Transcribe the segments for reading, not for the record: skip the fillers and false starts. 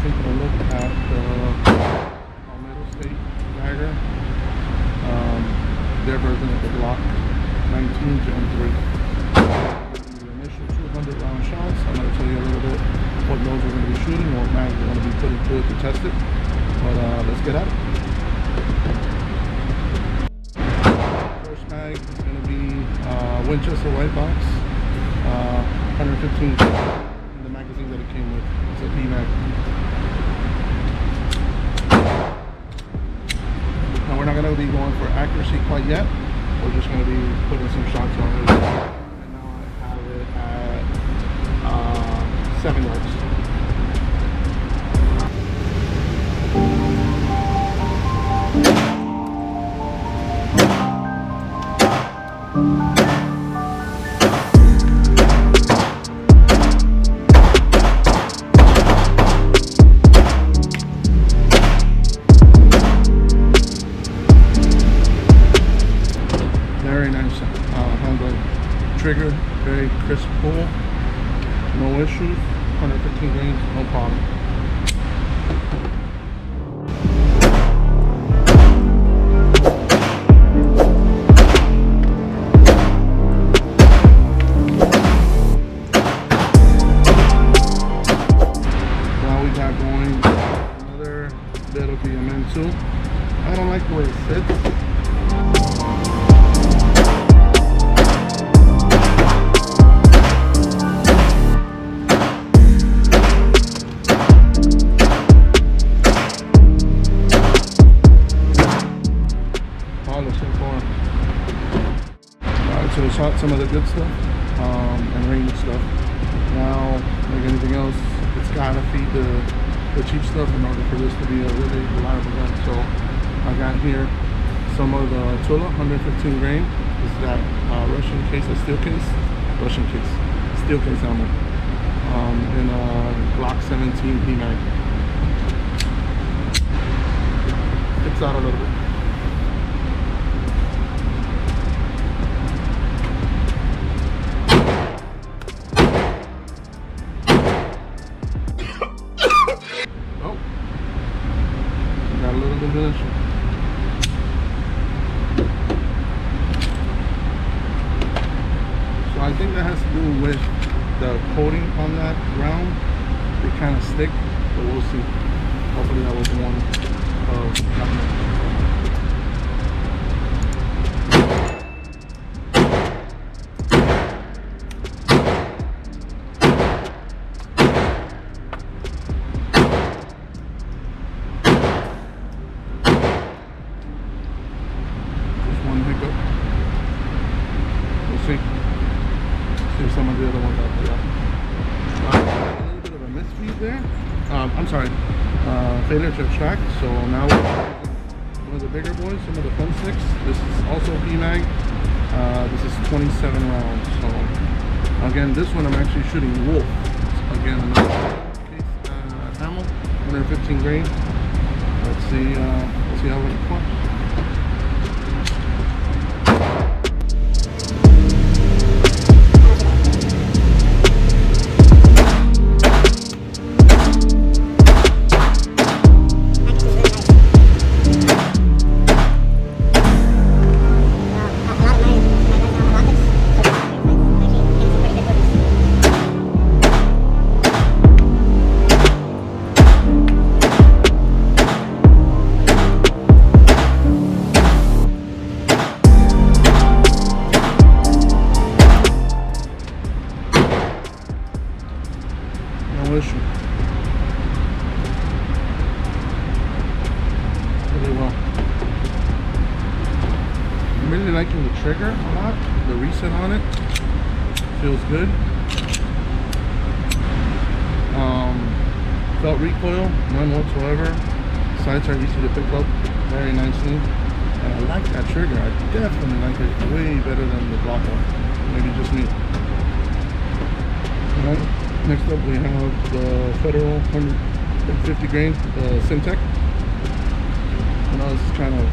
taking a look at the PSA Dagger, their version of the Glock 19 Gen 3. The initial 200 round shots. I'm going to tell you a little bit what nodes we're going to be shooting, what mags we're going to be putting through it to test it. But let's get at it. First mag is going to be Winchester white box, 115 in the magazine that it came with. It's a P mag. Now we're not going to be going for accuracy quite yet. We're just going to be putting some shots on it. And now I have it at 7 yards. Very nice handle. Trigger, very crisp pull, no issues, 115 grains, no problem. Now we got going another bit of BMN2. I don't like the way it sits. So we shot some of the good stuff and range stuff. Now, like anything else, it's gotta feed the cheap stuff in order for this to be a really reliable gun. So I got here some of the Tula 115 grain. This is that Russian case, a steel case, steel case helmet, in a Glock 17 P mag. Sticks out a little bit. Got a little bit of this. So I think that has to do with the coating on that round. They kind of stick, but we'll see. Hopefully that was one of see if some of the other ones out there. A little bit of a misfeed there. I'm sorry, failure to extract. So now we're using one of the bigger boys, some of the fun sticks. This is also P mag. This is 27 rounds. So again, this one I'm actually shooting wolf. So again, another case ammo, 115 grain. Let's see how it performs. Issue. Really well. I'm really liking the trigger a lot. The reset on it feels good. Felt recoil, none whatsoever. Sights are easy to pick up very nicely. And I like that trigger. I definitely like it way better than the Glock one. Maybe just me. Alright. Next up we have the Federal 150 grain, the Syntec. I know this is kind of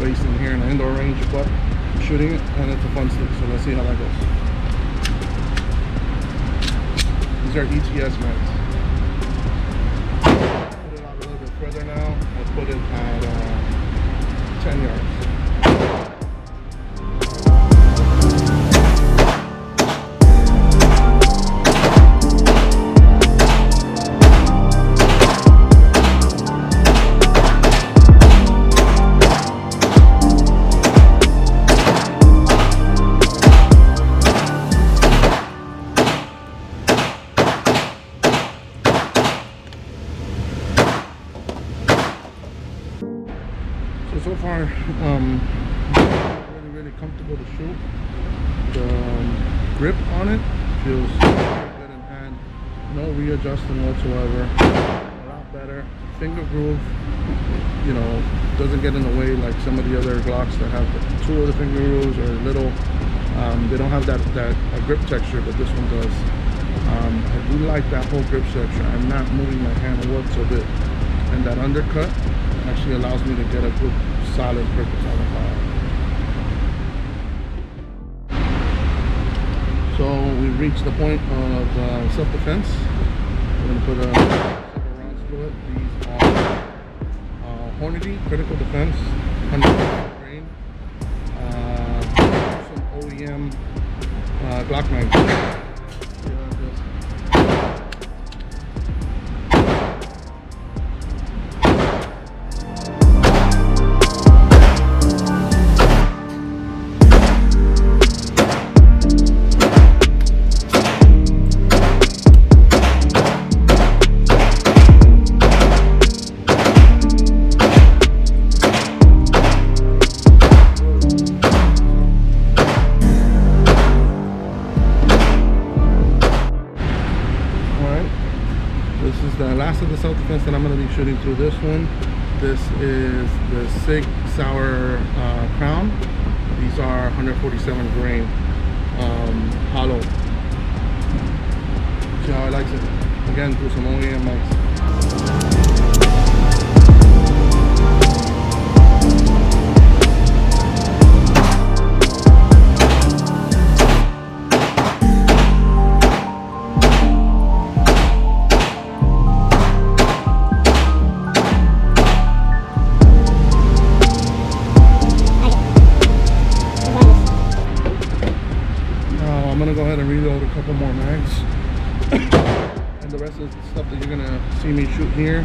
wasting here in the indoor range, but I'm shooting it and it's a fun stick, so let's see how that goes. These are ETS mags. So far, really comfortable to shoot. The grip on it feels very good in hand. No readjusting whatsoever. A lot better. Finger groove, you know, doesn't get in the way like some of the other Glocks that have 2 of the finger grooves or little. They don't have that grip texture, but this one does. I do like that whole grip texture. I'm not moving my hand whatsoever, and that undercut actually allows me to get a good solid grip on the fire. So we've reached the point of self-defense. We're going to put several rounds through it. These are Hornady Critical Defense, 100 grain, some OEM Glock knives. This is the last of the self-defense that I'm going to be shooting through this one. This is the Sig Sauer Crown. These are 147 grain hollow. See how I like it? Again, through some OEM mics. I'm gonna go ahead and reload a couple more mags, and the rest of the stuff that you're gonna see me shoot here.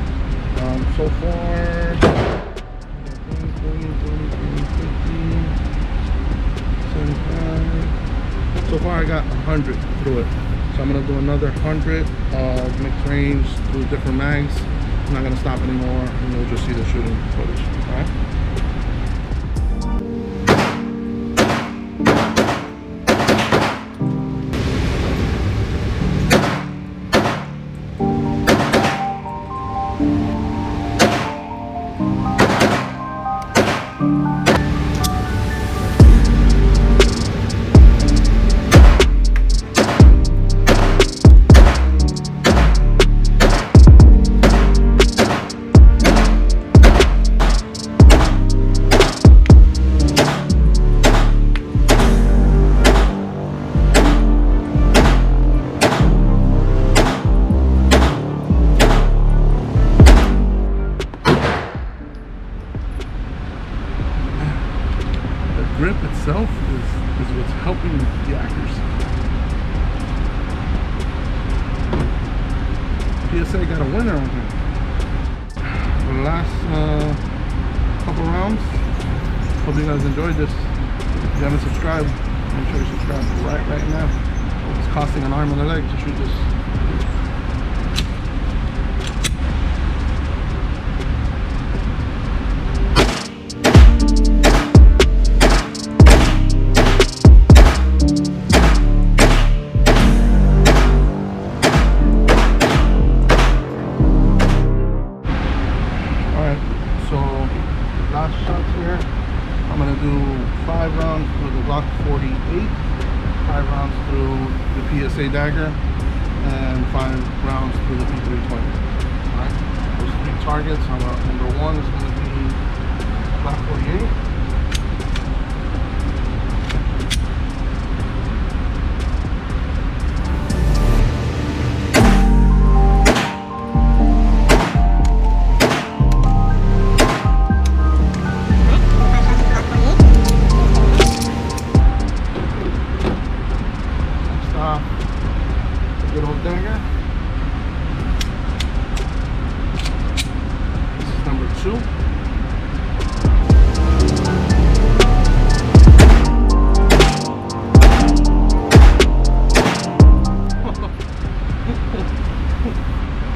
So far, 20, 75. So far, I got 100 through it. So I'm gonna do another 100 mixed range through different mags. I'm not gonna stop anymore, and you'll just see the shooting footage. All right. Grip itself is what's helping the accuracy. PSA got a winner on here. The last couple rounds. Hope you guys enjoyed this. If you haven't subscribed, make sure you subscribe right now. It's costing an arm and a leg to shoot this. Last shots here. I'm going to do 5 rounds through the Glock 48, 5 rounds through the PSA Dagger, and 5 rounds through the P320. Alright, those 3 targets. Number 1 is going to be Glock 48. Good old dagger. This is number 2.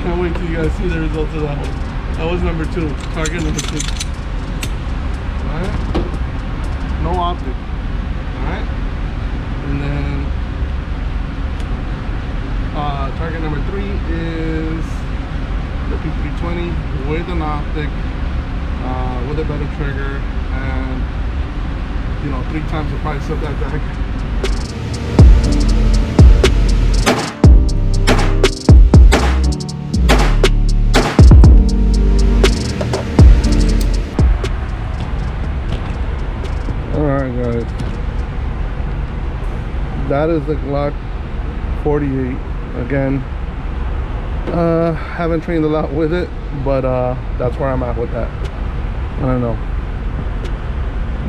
Can't wait till you guys see the results of that one. That was number 2. Target number 2. Alright? No optic. Alright? And then target number 3 is the P320 with an optic, with a better trigger, and 3 times the price of that Dagger. Alright guys, that is the Glock 48. Again, haven't trained a lot with it, but that's where I'm at with that. I don't know.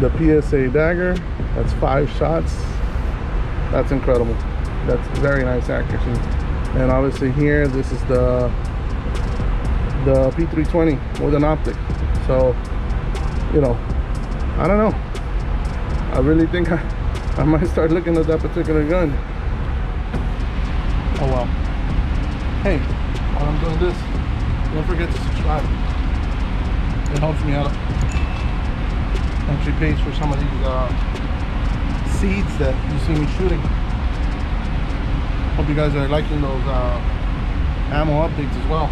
The PSA Dagger, that's 5 shots. That's incredible. That's very nice accuracy. And obviously here, this is the P320 with an optic. So, I don't know. I really think I might start looking at that particular gun. Oh well. Hey, while I'm doing this, don't forget to subscribe. It helps me out. Actually pays for some of these seeds that you see me shooting. Hope you guys are liking those ammo updates as well.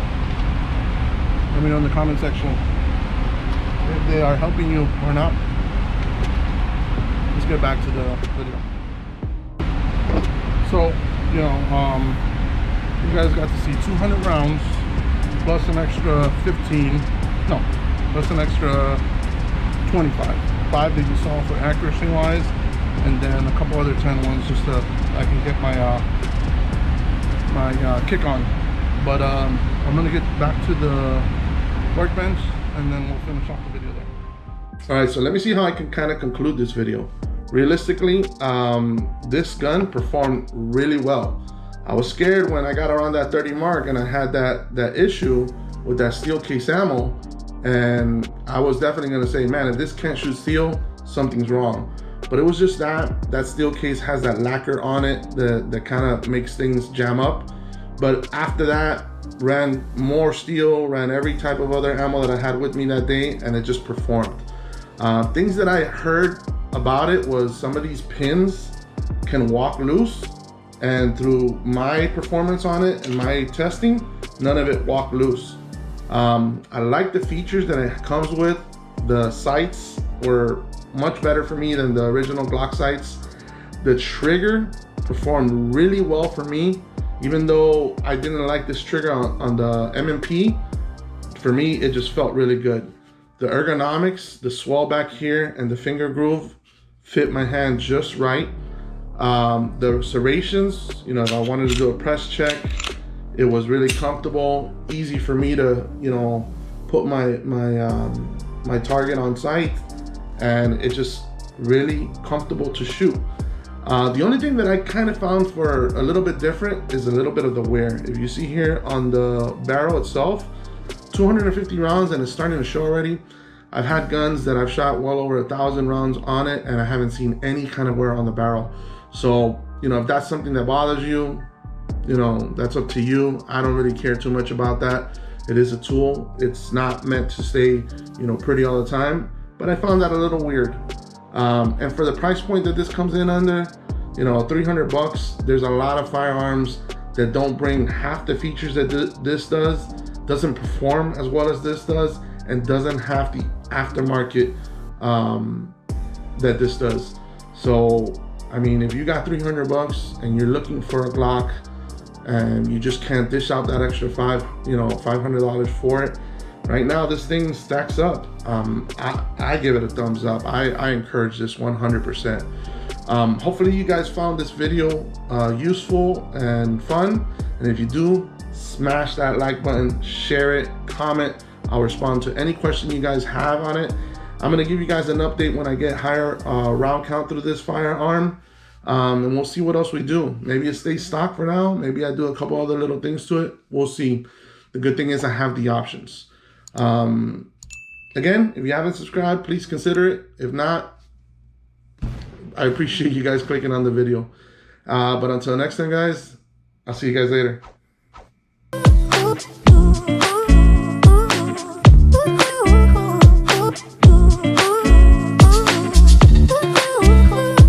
Let me know in the comment section if they are helping you or not. Let's get back to the video. So, you guys got to see 200 rounds plus an extra 15, no, plus an extra 25. 5 that you saw for accuracy wise, and then a couple other 10 ones just so I can get my kick on. But I'm gonna get back to the workbench and then we'll finish off the video there. All right, so let me see how I can kind of conclude this video. Realistically, this gun performed really well. I was scared when I got around that 30 mark and I had that issue with that steel case ammo, and I was definitely gonna say, man, if this can't shoot steel, something's wrong. But it was just that steel case has that lacquer on it that kind of makes things jam up. But after that, ran more steel, ran every type of other ammo that I had with me that day, and it just performed. Things that I heard about it was some of these pins can walk loose, and through my performance on it and my testing, none of it walked loose. I like the features that it comes with. The sights were much better for me than the original Glock sights. The trigger performed really well for me, even though I didn't like this trigger on the M&P. For me, it just felt really good. The ergonomics, the swell back here and the finger groove fit my hand just right. The serrations, if I wanted to do a press check, it was really comfortable, easy for me to, put my target on sight, and it's just really comfortable to shoot. The only thing that I kind of found for a little bit different is a little bit of the wear. If you see here on the barrel itself, 250 rounds, and it's starting to show already. I've had guns that I've shot well over 1,000 rounds on it, and I haven't seen any kind of wear on the barrel. So, if that's something that bothers you, that's up to you. I don't really care too much about that. It is a tool. It's not meant to stay, pretty all the time, but I found that a little weird. And for the price point that this comes in under, 300 bucks, there's a lot of firearms that don't bring half the features that this does, doesn't perform as well as this does, and doesn't have the aftermarket that this does. So, I mean, if you got 300 bucks and you're looking for a Glock and you just can't dish out that extra $500 for it, right now this thing stacks up. I give it a thumbs up. I encourage this 100%. Hopefully you guys found this video useful and fun, and if you do, smash that like button, share it, comment. I'll respond to any question you guys have on it. I'm gonna give you guys an update when I get higher round count through this firearm, and we'll see what else we do. Maybe it stays stock for now. Maybe I do a couple other little things to it. We'll see. The good thing is I have the options. Again, if you haven't subscribed, please consider it. If not, I appreciate you guys clicking on the video. But until next time, guys, I'll see you guys later.